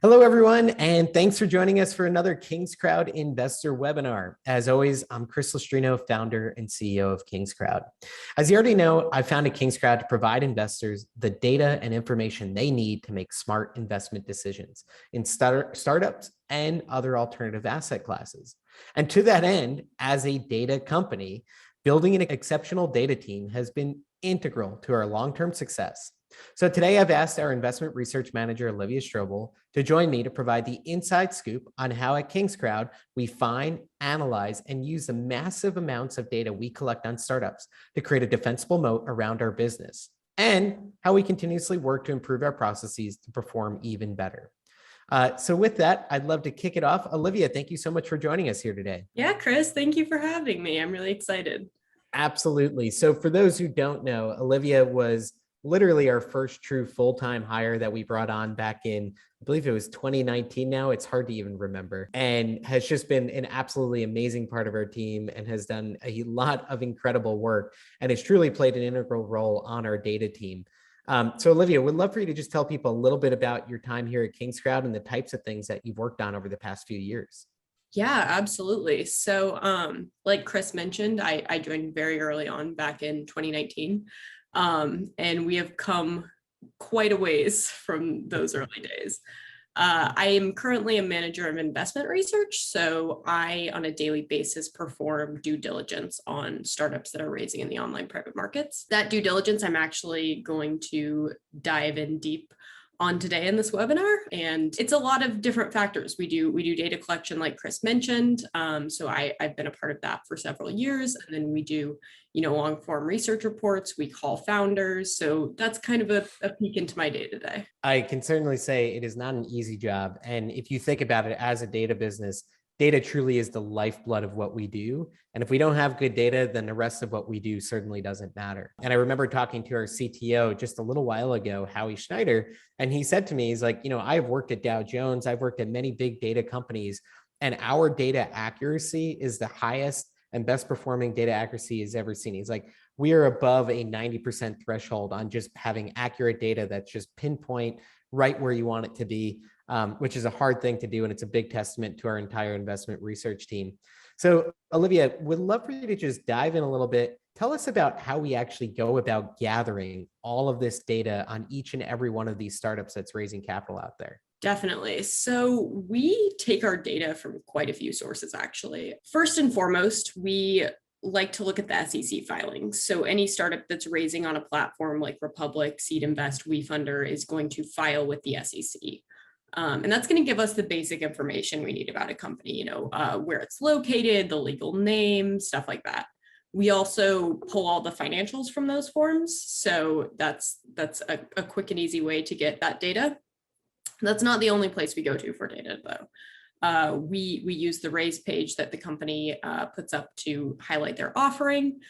Hello, everyone, and thanks for joining us for another KingsCrowd investor webinar. As always, I'm Chris Lustrino, founder and CEO of KingsCrowd. As you already know, I founded KingsCrowd to provide investors the data and information they need to make smart investment decisions in startups and other alternative asset classes. And to that end, as a data company, building an exceptional data team has been integral to our long-term success. So today I've asked our investment research manager, Olivia Strobl, to join me to provide the inside scoop on how at KingsCrowd we find, analyze, and use the massive amounts of data we collect on startups to create a defensible moat around our business, and how we continuously work to improve our processes to perform even better. So with that, I'd love to kick it off. Olivia, thank you so much for joining us here today. Yeah, Chris, thank you for having me. I'm really excited. Absolutely. So for those who don't know, Olivia was literally our first true full-time hire that we brought on back in, I believe it was 2019 now. It's hard to even remember, and has just been an absolutely amazing part of our team and has done a lot of incredible work and has truly played an integral role on our data team. So Olivia, we'd love for you to just tell people a little bit about your time here at KingsCrowd and the types of things that you've worked on over the past few years. Yeah, absolutely. So like Chris mentioned, I joined very early on back in 2019. And we have come quite a ways from those early days. I am currently a manager of investment research. So I, on a daily basis, perform due diligence on startups that are raising in the online private markets. That due diligence, I'm actually going to dive in deep on today in this webinar, and it's a lot of different factors. We do data collection, like Chris mentioned. So I've been a part of that for several years, and then we do long form research reports. We call founders. So that's kind of a peek into my day to day. I can certainly say it is not an easy job, and if you think about it as a data business, data truly is the lifeblood of what we do. And if we don't have good data, then the rest of what we do certainly doesn't matter. And I remember talking to our CTO just a little while ago, Howie Schneider, and he said to me, he's like, I've worked at Dow Jones, I've worked at many big data companies, and our data accuracy is the highest and best performing data accuracy he's ever seen. He's like, we are above a 90% threshold on just having accurate data that's just pinpoint right where you want it to be. Which is a hard thing to do. And it's a big testament to our entire investment research team. So Olivia, would love for you to just dive in a little bit. Tell us about how we actually go about gathering all of this data on each and every one of these startups that's raising capital out there. Definitely. So we take our data from quite a few sources, actually. First and foremost, we like to look at the SEC filings. So any startup that's raising on a platform like Republic, Seed Invest, WeFunder is going to file with the SEC. And that's going to give us the basic information we need about a company, where it's located, the legal name, stuff like that. We also pull all the financials from those forms. So that's a quick and easy way to get that data. That's not the only place we go to for data, though. We use the raise page that the company puts up to highlight their offering.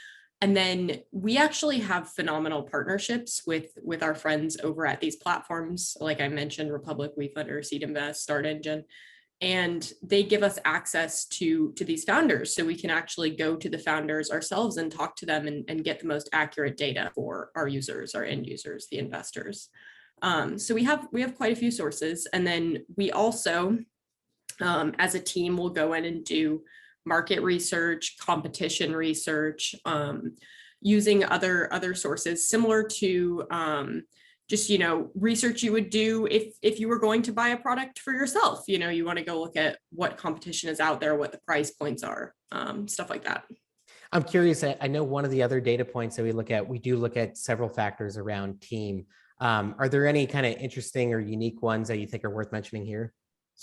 And then we actually have phenomenal partnerships with our friends over at these platforms. Like I mentioned, Republic, WeFunder, Seed Invest, Start Engine, and they give us access to these founders. So we can actually go to the founders ourselves and talk to them and get the most accurate data for our users, our end users, the investors. So we have quite a few sources. And then we also, as a team, will go in and do market research, competition research, using other sources similar to just research you would do if you were going to buy a product for yourself. You want to go look at what competition is out there, what the price points are, stuff like that. I'm curious. I know one of the other data points that we do look at several factors around team. Are there any kind of interesting or unique ones that you think are worth mentioning here?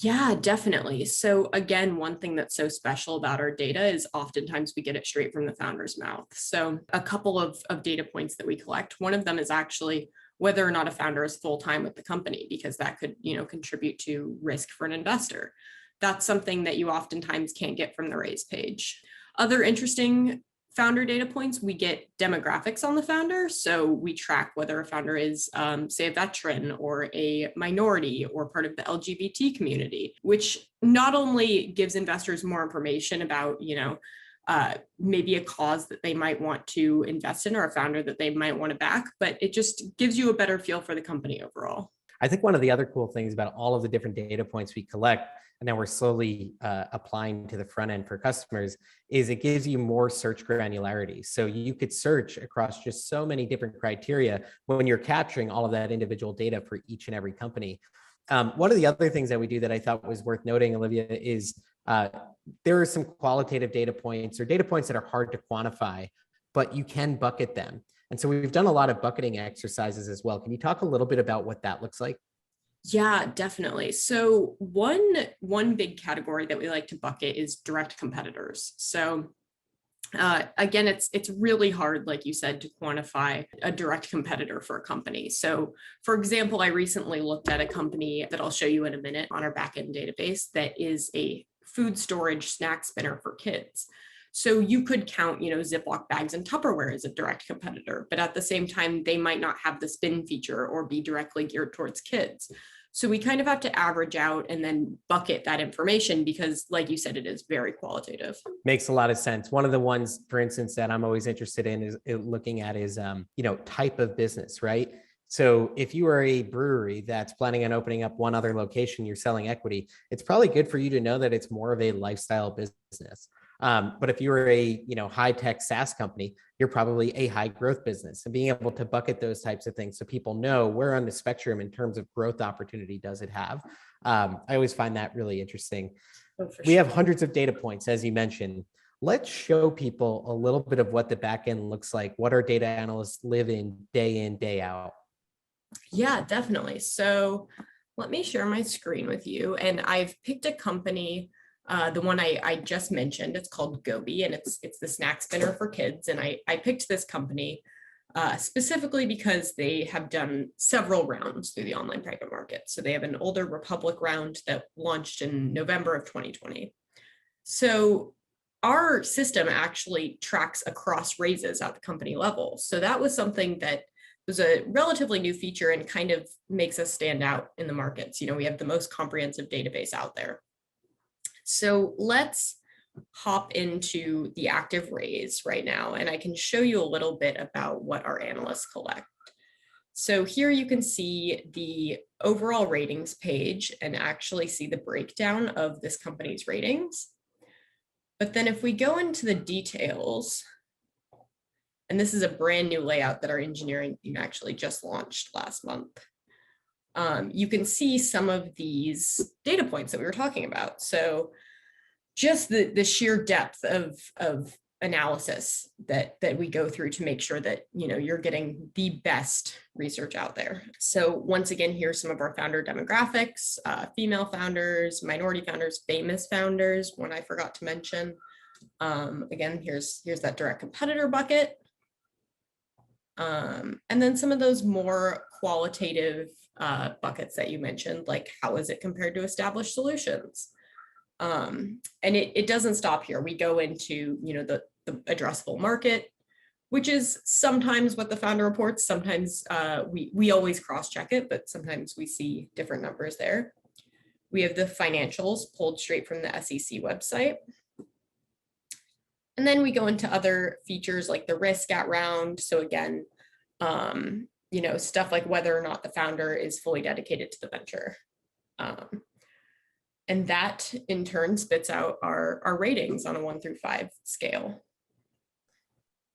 Yeah, definitely. So again, one thing that's so special about our data is oftentimes we get it straight from the founder's mouth. So a couple of data points that we collect, one of them is actually whether or not a founder is full-time with the company, because that could, contribute to risk for an investor. That's something that you oftentimes can't get from the raise page. Other interesting founder data points, we get demographics on the founder. So we track whether a founder is, say, a veteran or a minority or part of the LGBT community, which not only gives investors more information about, maybe a cause that they might want to invest in or a founder that they might want to back, but it just gives you a better feel for the company overall. I think one of the other cool things about all of the different data points we collect, and now we're slowly applying to the front end for customers, is it gives you more search granularity. So you could search across just so many different criteria when you're capturing all of that individual data for each and every company. One of the other things that we do that I thought was worth noting, Olivia, is there are some qualitative data points or data points that are hard to quantify, but you can bucket them. And so we've done a lot of bucketing exercises as well. Can you talk a little bit about what that looks like? Yeah, definitely. So one big category that we like to bucket is direct competitors. So again, it's really hard, like you said, to quantify a direct competitor for a company. So for example, I recently looked at a company that I'll show you in a minute on our backend database that is a food storage snack spinner for kids. So you could count, Ziploc bags and Tupperware as a direct competitor, but at the same time, they might not have the spin feature or be directly geared towards kids. So we kind of have to average out and then bucket that information because, like you said, it is very qualitative. Makes a lot of sense. One of the ones, for instance, that I'm always interested in is looking at is, type of business, right? So if you are a brewery that's planning on opening up one other location, you're selling equity, it's probably good for you to know that it's more of a lifestyle business. But if you're a high-tech SaaS company, you're probably a high growth business, and being able to bucket those types of things so people know where on the spectrum in terms of growth opportunity does it have. I always find that really interesting. We have hundreds of data points, as you mentioned. Let's show people a little bit of what the back end looks like, what our data analysts live in, day out. Yeah, definitely. So let me share my screen with you. And I've picked a company, the one I just mentioned. It's called Goby, and it's the snack spinner for kids. And I picked this company specifically because they have done several rounds through the online private market. So they have an older Republic round that launched in November of 2020. So our system actually tracks across raises at the company level. So that was something that was a relatively new feature and kind of makes us stand out in the markets. We have the most comprehensive database out there. So let's hop into the active raise right now, and I can show you a little bit about what our analysts collect. So here you can see the overall ratings page and actually see the breakdown of this company's ratings. But then if we go into the details, and this is a brand new layout that our engineering team actually just launched last month, you can see some of these data points that we were talking about. So just the sheer depth of analysis that we go through to make sure that you're getting the best research out there. So once again, here's some of our founder demographics: female founders, minority founders, famous founders, one I forgot to mention. Again, here's that direct competitor bucket. And then some of those more qualitative buckets that you mentioned, like how is it compared to established solutions? And it doesn't stop here. We go into the addressable market, which is sometimes what the founder reports. Sometimes we always cross-check it, but sometimes we see different numbers there. We have the financials pulled straight from the SEC website. And then we go into other features like the risk at round. So again, stuff like whether or not the founder is fully dedicated to the venture. And that in turn spits out our ratings on a 1 through 5 scale.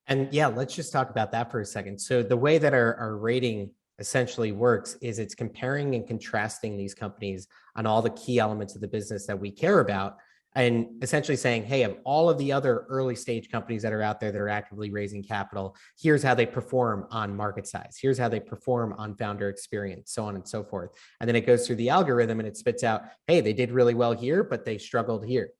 And yeah, let's just talk about that for a second. So the way that our rating essentially works is it's comparing and contrasting these companies on all the key elements of the business that we care about, and essentially saying, hey, of all of the other early stage companies that are out there that are actively raising capital, here's how they perform on market size. Here's how they perform on founder experience, so on and so forth. And then it goes through the algorithm and it spits out, hey, they did really well here, but they struggled here.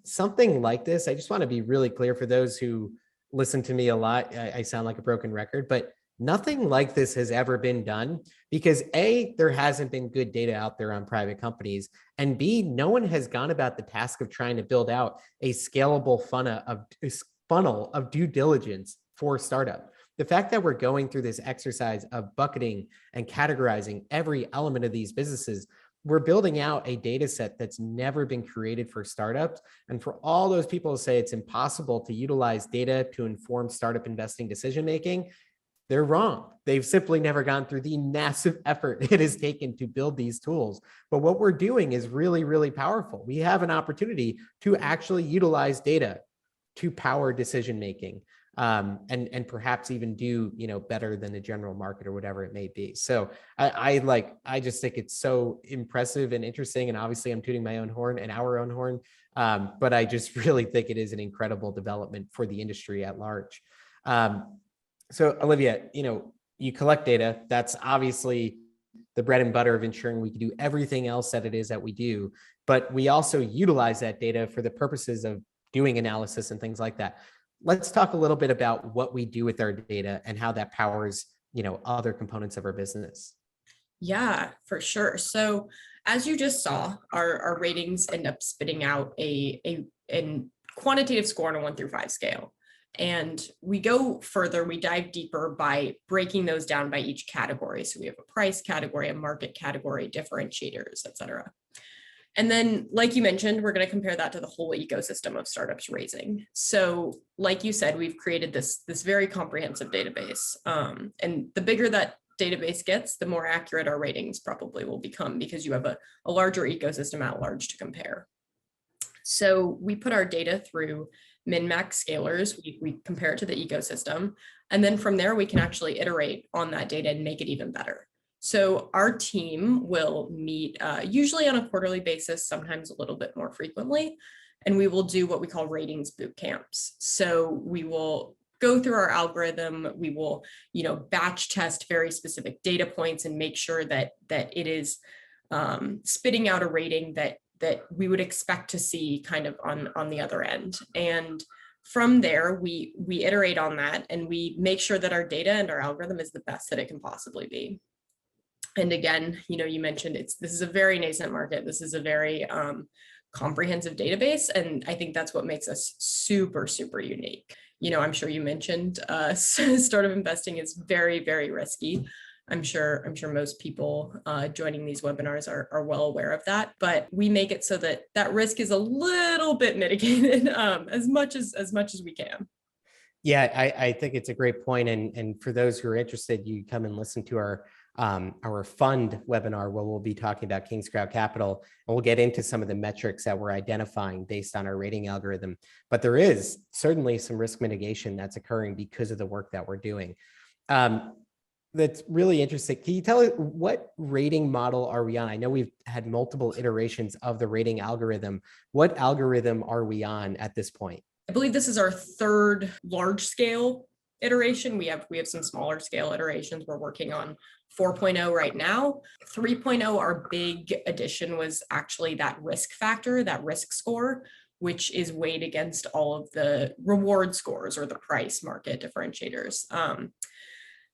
Something like this, I just want to be really clear for those who listen to me a lot. I sound like a broken record, but nothing like this has ever been done because A, there hasn't been good data out there on private companies, and B, no one has gone about the task of trying to build out a scalable funnel of due diligence for startup. The fact that we're going through this exercise of bucketing and categorizing every element of these businesses, we're building out a data set that's never been created for startups. And for all those people who say it's impossible to utilize data to inform startup investing decision-making, they're wrong. They've simply never gone through the massive effort it has taken to build these tools. But what we're doing is really, really powerful. We have an opportunity to actually utilize data to power decision making, and perhaps even do better than the general market or whatever it may be. So I just think it's so impressive and interesting. And obviously, I'm tooting my own horn and our own horn, but I just really think it is an incredible development for the industry at large. So Olivia, you collect data. That's obviously the bread and butter of ensuring we can do everything else that it is that we do. But we also utilize that data for the purposes of doing analysis and things like that. Let's talk a little bit about what we do with our data and how that powers, other components of our business. Yeah, for sure. So as you just saw, our ratings end up spitting out a quantitative score on a 1 through 5 scale. And we go further, we dive deeper by breaking those down by each category. So we have a price category, a market category, differentiators, et cetera. And then, like you mentioned, we're going to compare that to the whole ecosystem of startups raising. So like you said, we've created this very comprehensive database. And the bigger that database gets, the more accurate our ratings probably will become, because you have a larger ecosystem at large to compare. So we put our data through min-max scalers, we compare it to the ecosystem, and then from there we can actually iterate on that data and make it even better. So our team will meet usually on a quarterly basis, sometimes a little bit more frequently, and we will do what we call ratings boot camps. So we will go through our algorithm, we will batch test very specific data points and make sure that it is spitting out a rating that we would expect to see kind of on the other end. And from there, we iterate on that and we make sure that our data and our algorithm is the best that it can possibly be. And again, you mentioned this is a very nascent market. This is a very comprehensive database. And I think that's what makes us super, super unique. I'm sure you mentioned startup investing is very, very risky. I'm sure most people joining these webinars are well aware of that, but we make it so that risk is a little bit mitigated as much as we can. Yeah, I think it's a great point. And for those who are interested, you come and listen to our fund webinar where we'll be talking about KingsCrowd Capital, and we'll get into some of the metrics that we're identifying based on our rating algorithm. But there is certainly some risk mitigation that's occurring because of the work that we're doing. That's really interesting. Can you tell us what rating model are we on? I know we've had multiple iterations of the rating algorithm. What algorithm are we on at this point? I believe this is our third large scale iteration. We have some smaller scale iterations. We're working on 4.0 right now. 3.0, our big addition was actually that risk factor, that risk score, which is weighed against all of the reward scores or the price market differentiators.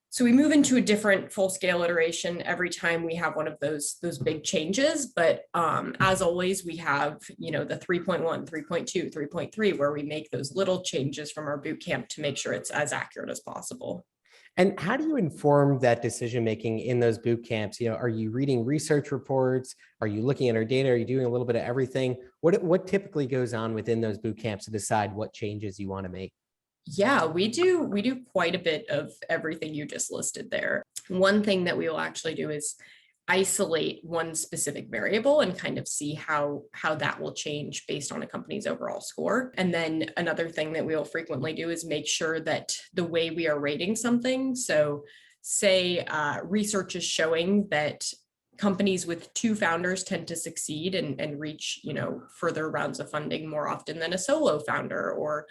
So we move into a different full scale iteration every time we have one of those big changes. But as always, we have, the 3.1, 3.2, 3.3, where we make those little changes from our boot camp to make sure it's as accurate as possible. And how do you inform that decision making in those boot camps? Are you reading research reports? Are you looking at our data? Are you doing a little bit of everything? What typically goes on within those boot camps to decide what changes you want to make? Yeah, we do quite a bit of everything you just listed there. One thing that we will actually do is isolate one specific variable and kind of see how that will change based on a company's overall score. And then another thing that we will frequently do is make sure that the way we are rating something, so say research is showing that companies with 2 founders tend to succeed and reach further rounds of funding more often than a solo founder, or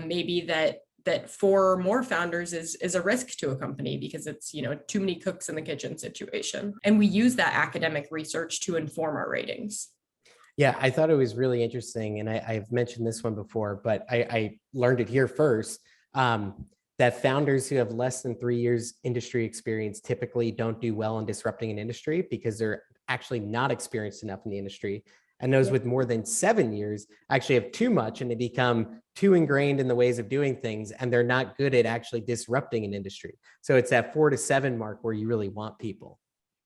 maybe that 4 or more founders is a risk to a company because it's too many cooks in the kitchen situation. And we use that academic research to inform our ratings. Yeah, I thought it was really interesting, and I've mentioned this one before, but I learned it here first, that founders who have less than 3 years industry experience typically don't do well in disrupting an industry because they're actually not experienced enough in the industry. And those with more than 7 years actually have too much, and they become too ingrained in the ways of doing things, and they're not good at actually disrupting an industry. So it's that 4 to 7 mark where you really want people.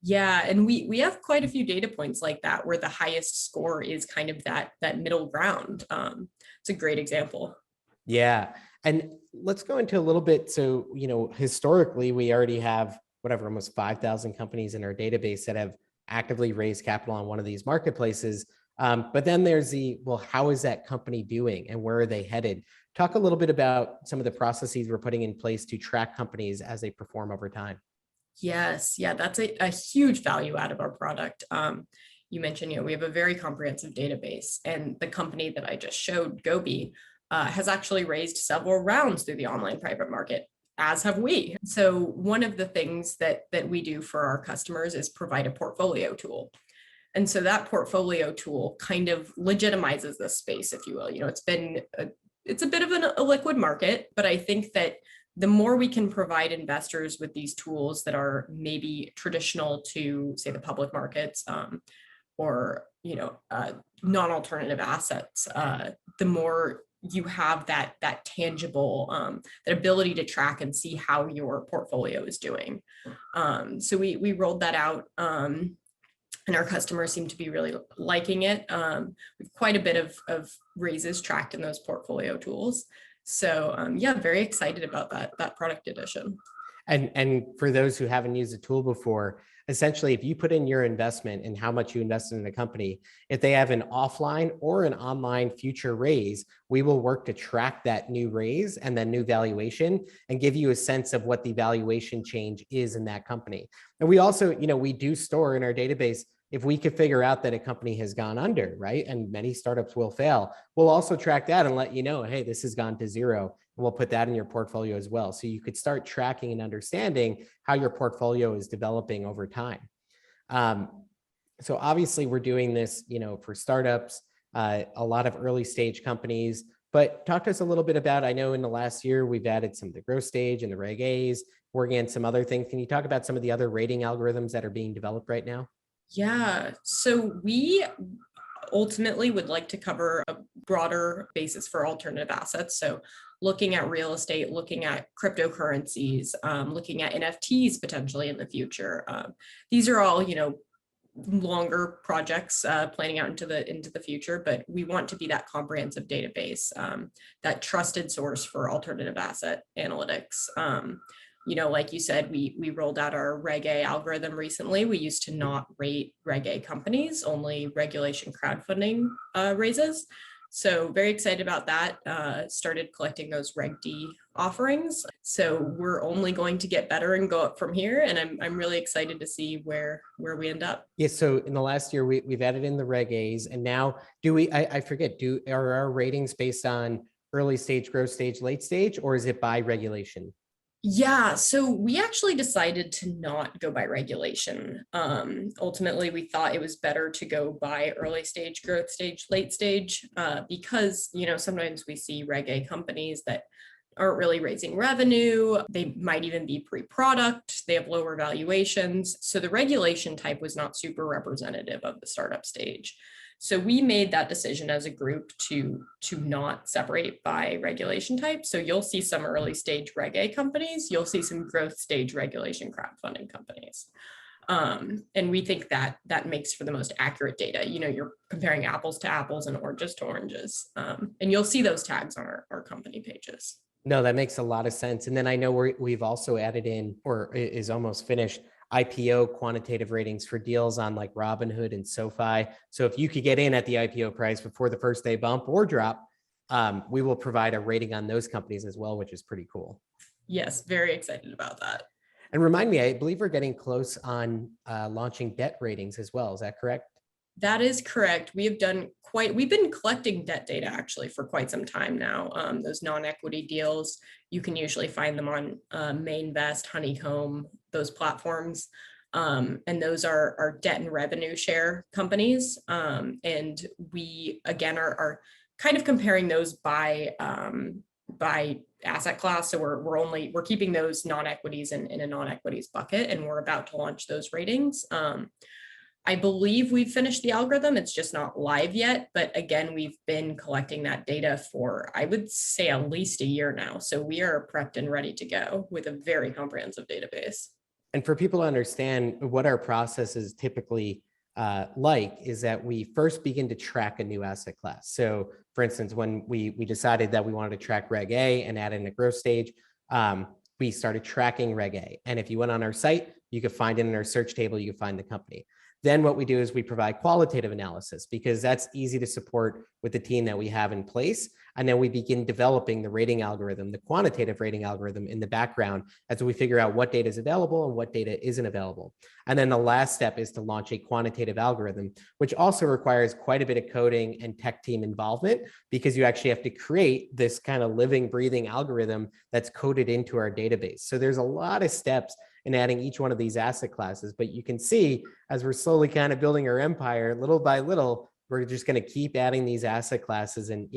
Yeah, and we have quite a few data points like that where the highest score is kind of that middle ground. It's a great example. Yeah. And let's go into a little bit. So, historically, we already have whatever, almost 5,000 companies in our database that have actively raised capital on one of these marketplaces. But then there's well, how is that company doing and where are they headed? Talk a little bit about some of the processes we're putting in place to track companies as they perform over time. Yes, yeah, that's a huge value add of our product. You mentioned, we have a very comprehensive database, and the company that I just showed, Gobi, has actually raised several rounds through the online private market, as have we. So one of the things that we do for our customers is provide a portfolio tool. And so that portfolio tool kind of legitimizes this space, if you will. It's a bit of a liquid market, but I think that the more we can provide investors with these tools that are maybe traditional to, say, the public markets, or non-alternative assets, the more you have that tangible, that ability to track and see how your portfolio is doing. So we rolled that out, and our customers seem to be really liking it. We've quite a bit of raises tracked in those portfolio tools. So yeah, very excited about that product edition. And for those who haven't used the tool before, essentially, if you put in your investment and how much you invested in a company, if they have an offline or an online future raise, we will work to track that new raise and then new valuation and give you a sense of what the valuation change is in that company. And we also, we do store in our database, if we could figure out that a company has gone under, right? And many startups will fail, we'll also track that and let you know, hey, this has gone to zero. And we'll put that in your portfolio as well. So you could start tracking and understanding how your portfolio is developing over time. So obviously we're doing this, for startups, a lot of early stage companies, but talk to us a little bit about, I know in the last year, we've added some of the growth stage and the Reg A's, working on some other things. Can you talk about some of the other rating algorithms that are being developed right now? Yeah, so we ultimately would like to cover a broader basis for alternative assets. So looking at real estate, looking at cryptocurrencies, looking at NFTs potentially in the future. These are all, longer projects, planning out into the future, but we want to be that comprehensive database, that trusted source for alternative asset analytics. Like you said, we rolled out our Reg A algorithm recently. We used to not rate Reg A companies, only regulation crowdfunding raises. So very excited about that. Started collecting those Reg D offerings. So we're only going to get better and go up from here. And I'm really excited to see where we end up. Yeah. So in the last year, we've added in the Reg A's, and now I forget, are our ratings based on early stage, growth stage, late stage, or is it by regulation? Yeah, so we actually decided to not go by regulation. Ultimately, we thought it was better to go by early stage, growth stage, late stage, because, sometimes we see Reg A companies that aren't really raising revenue. They might even be pre-product. They have lower valuations. So the regulation type was not super representative of the startup stage. So we made that decision as a group to not separate by regulation type. So you'll see some early stage Reg A companies, you'll see some growth stage regulation crowdfunding companies. And we think that makes for the most accurate data. You're comparing apples to apples and oranges to oranges. And you'll see those tags on our company pages. No, that makes a lot of sense. And then I know we've also added in, or is almost finished, IPO quantitative ratings for deals on like Robinhood and SoFi. So if you could get in at the IPO price before the first day bump or drop, we will provide a rating on those companies as well, which is pretty cool. Yes, very excited about that. And remind me, I believe we're getting close on launching debt ratings as well. Is that correct? That is correct. We've been collecting debt data actually for quite some time now. Those non-equity deals, you can usually find them on Mainvest, Honeycomb, those platforms. And those are debt and revenue share companies. And we, again, are kind of comparing those by asset class. So we're keeping those non-equities in a non-equities bucket, and we're about to launch those ratings. I believe we've finished the algorithm. It's just not live yet. But again, we've been collecting that data for, I would say, at least a year now. So we are prepped and ready to go with a very comprehensive database. And for people to understand what our process is typically, is that we first begin to track a new asset class. So for instance, when we decided that we wanted to track Reg A and add in a growth stage, we started tracking Reg A. And if you went on our site, you could find it in our search table, you could find the company. Then what we do is we provide qualitative analysis because that's easy to support with the team that we have in place. And then we begin developing the rating algorithm, the quantitative rating algorithm in the background as we figure out what data is available and what data isn't available. And then the last step is to launch a quantitative algorithm, which also requires quite a bit of coding and tech team involvement because you actually have to create this kind of living, breathing algorithm that's coded into our database. So there's a lot of steps in adding each one of these asset classes, but you can see as we're slowly kind of building our empire, little by little, we're just going to keep adding these asset classes. And,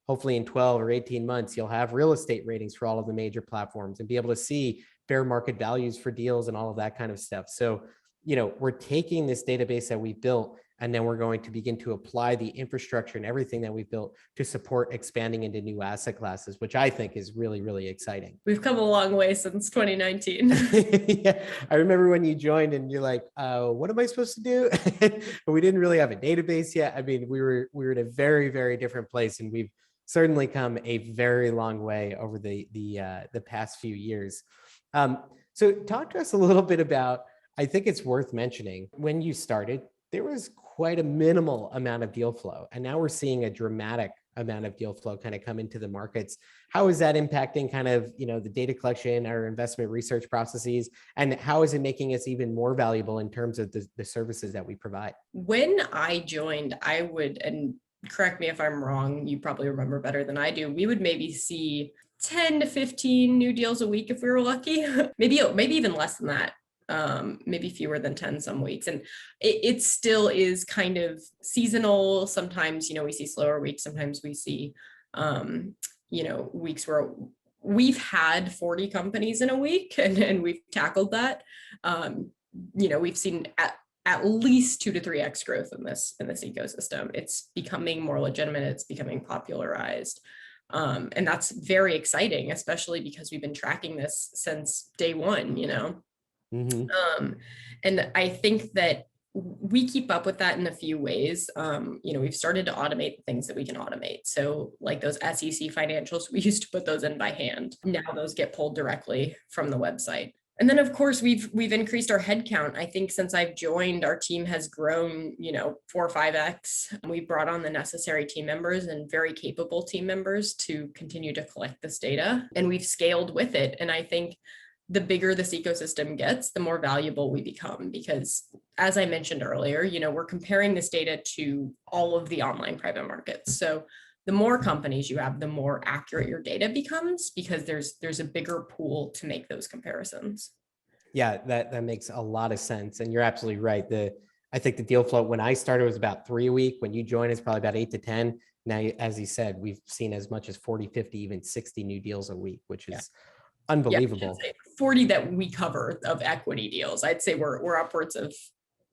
hopefully in 12 or 18 months, you'll have real estate ratings for all of the major platforms and be able to see fair market values for deals and all of that kind of stuff. So, we're taking this database that we've built, and then we're going to begin to apply the infrastructure and everything that we've built to support expanding into new asset classes, which I think is really, really exciting. We've come a long way since 2019. Yeah, I remember when you joined and you're like, what am I supposed to do? We didn't really have a database yet. I mean, we were in a very, very different place, and we've certainly come a very long way over the past few years. So talk to us a little bit about, I think it's worth mentioning, when you started, there was quite a minimal amount of deal flow. And now we're seeing a dramatic amount of deal flow kind of come into the markets. How is that impacting kind of, the data collection, our investment research processes? And how is it making us even more valuable in terms of the services that we provide? When I joined, I would, and correct me if I'm wrong, you probably remember better than I do, we would maybe see 10 to 15 new deals a week if we were lucky. maybe even less than that. Maybe fewer than 10 some weeks. And it still is kind of seasonal. Sometimes, we see slower weeks. Sometimes we see, weeks where we've had 40 companies in a week and we've tackled that. We've seen at least 2 to 3x growth in this ecosystem. It's becoming more legitimate. It's becoming popularized. And that's very exciting, especially because we've been tracking this since day one, Mm-hmm. And I think that we keep up with that in a few ways. We've started to automate the things that we can automate. So like those SEC financials, we used to put those in by hand. Now those get pulled directly from the website. And then of course we've increased our headcount. I think since I've joined, our team has grown, 4 or 5x. We've brought on the necessary team members and very capable team members to continue to collect this data. And we've scaled with it. And I think the bigger this ecosystem gets, the more valuable we become, because as I mentioned earlier, we're comparing this data to all of the online private markets. So the more companies you have, the more accurate your data becomes, because there's a bigger pool to make those comparisons. Yeah, that makes a lot of sense. And you're absolutely right. I think the deal flow when I started was about 3 a week. When you joined, it's probably about 8 to 10. Now, as you said, we've seen as much as 40, 50, even 60 new deals a week, which is unbelievable. Yeah, 40 that we cover of equity deals. I'd say we're upwards of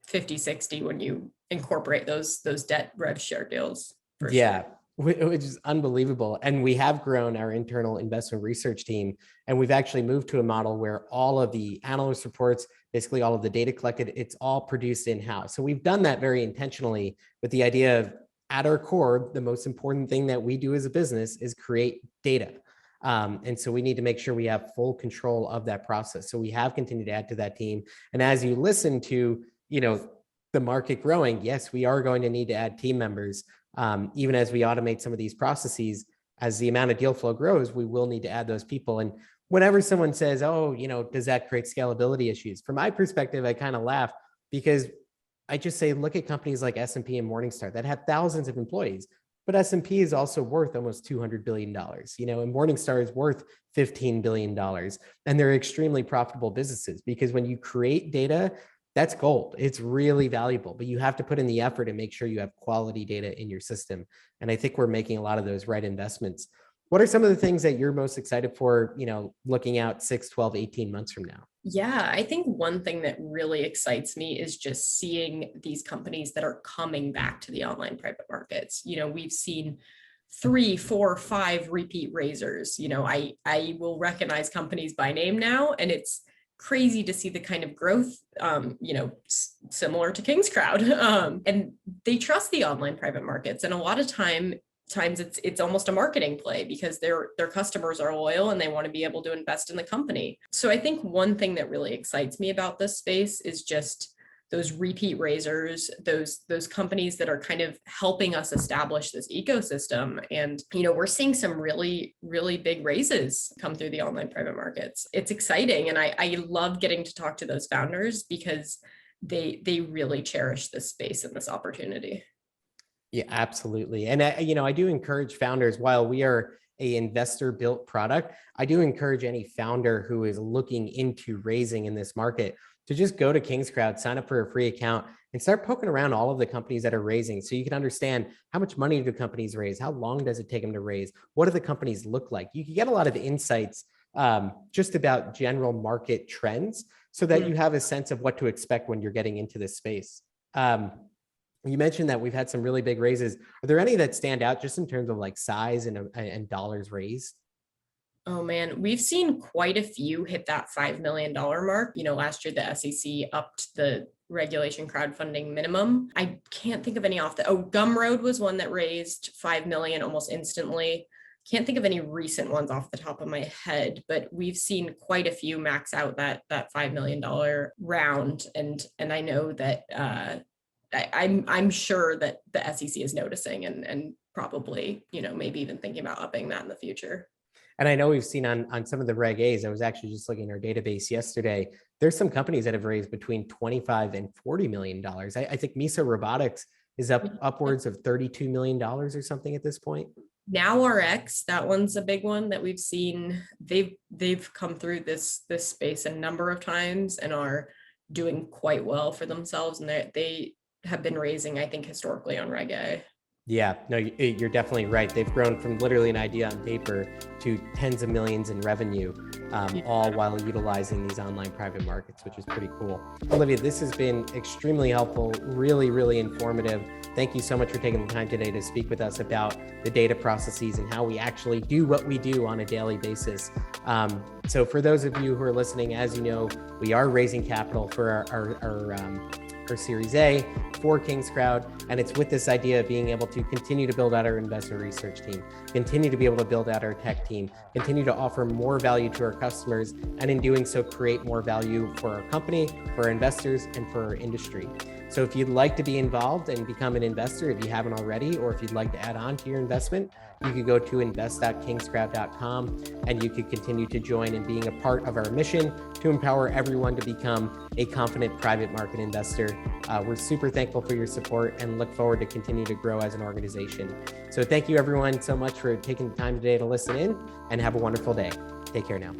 50, 60 when you incorporate those debt rev share deals. Yeah, which is unbelievable. And we have grown our internal investment research team, and we've actually moved to a model where all of the analyst reports, basically all of the data collected, it's all produced in-house. So we've done that very intentionally with the idea of, at our core, the most important thing that we do as a business is create data. And so we need to make sure we have full control of that process. So we have continued to add to that team. And as you listen to, the market growing, yes, we are going to need to add team members. Even as we automate some of these processes, as the amount of deal flow grows, we will need to add those people. And whenever someone says, oh, does that create scalability issues? From my perspective, I kind of laugh because I just say, look at companies like S&P and Morningstar that have thousands of employees. But S&P is also worth almost $200 billion, and Morningstar is worth $15 billion. And they're extremely profitable businesses because when you create data, that's gold. It's really valuable, but you have to put in the effort and make sure you have quality data in your system. And I think we're making a lot of those right investments. What are some of the things that you're most excited for, looking out 6, 12, 18 months from now? Yeah, I think one thing that really excites me is just seeing these companies that are coming back to the online private markets. We've seen 3, 4, 5 repeat raisers. I will recognize companies by name now, and it's crazy to see the kind of growth, similar to KingsCrowd. And they trust the online private markets. And a lot of times it's almost a marketing play because their customers are loyal and they want to be able to invest in the company. So I think one thing that really excites me about this space is just those repeat raisers, those companies that are kind of helping us establish this ecosystem. And, we're seeing some really, really big raises come through the online private markets. It's exciting. And I love getting to talk to those founders because they really cherish this space and this opportunity. Yeah, absolutely. And I do encourage founders, while we are a investor built product, I do encourage any founder who is looking into raising in this market to just go to KingsCrowd, sign up for a free account, and start poking around all of the companies that are raising so you can understand how much money do companies raise, how long does it take them to raise, what do the companies look like. You can get a lot of insights just about general market trends so that you have a sense of what to expect when you're getting into this space. You mentioned that we've had some really big raises. Are there any that stand out just in terms of like size and dollars raised? Oh man, we've seen quite a few hit that $5 million mark. Last year the SEC upped the regulation crowdfunding minimum. I can't think of any Gumroad was one that raised 5 million almost instantly. Can't think of any recent ones off the top of my head, but we've seen quite a few max out that $5 million round. And I know that I'm sure that the SEC is noticing and probably, maybe even thinking about upping that in the future. And I know we've seen on some of the Reg A's, I was actually just looking at our database yesterday, there's some companies that have raised between 25 and $40 million. I think Miso Robotics is upwards of $32 million or something at this point. NowRX, that one's a big one that we've seen. They've come through this space a number of times and are doing quite well for themselves. And they have been raising, I think, historically on Reg A. Yeah, no, you're definitely right. They've grown from literally an idea on paper to tens of millions in revenue, all while utilizing these online private markets, which is pretty cool. Olivia, this has been extremely helpful, really, really informative. Thank you so much for taking the time today to speak with us about the data processes and how we actually do what we do on a daily basis. So for those of you who are listening, as you know, we are raising capital for our Series A for KingsCrowd, and it's with this idea of being able to continue to build out our investor research team, continue to be able to build out our tech team, continue to offer more value to our customers, and in doing so, create more value for our company, for our investors, and for our industry. So if you'd like to be involved and become an investor, if you haven't already, or if you'd like to add on to your investment, you could go to invest.kingscrowd.com and you could continue to join in being a part of our mission to empower everyone to become a confident private market investor. We're super thankful for your support and look forward to continue to grow as an organization. So thank you everyone so much for taking the time today to listen in, and have a wonderful day. Take care now.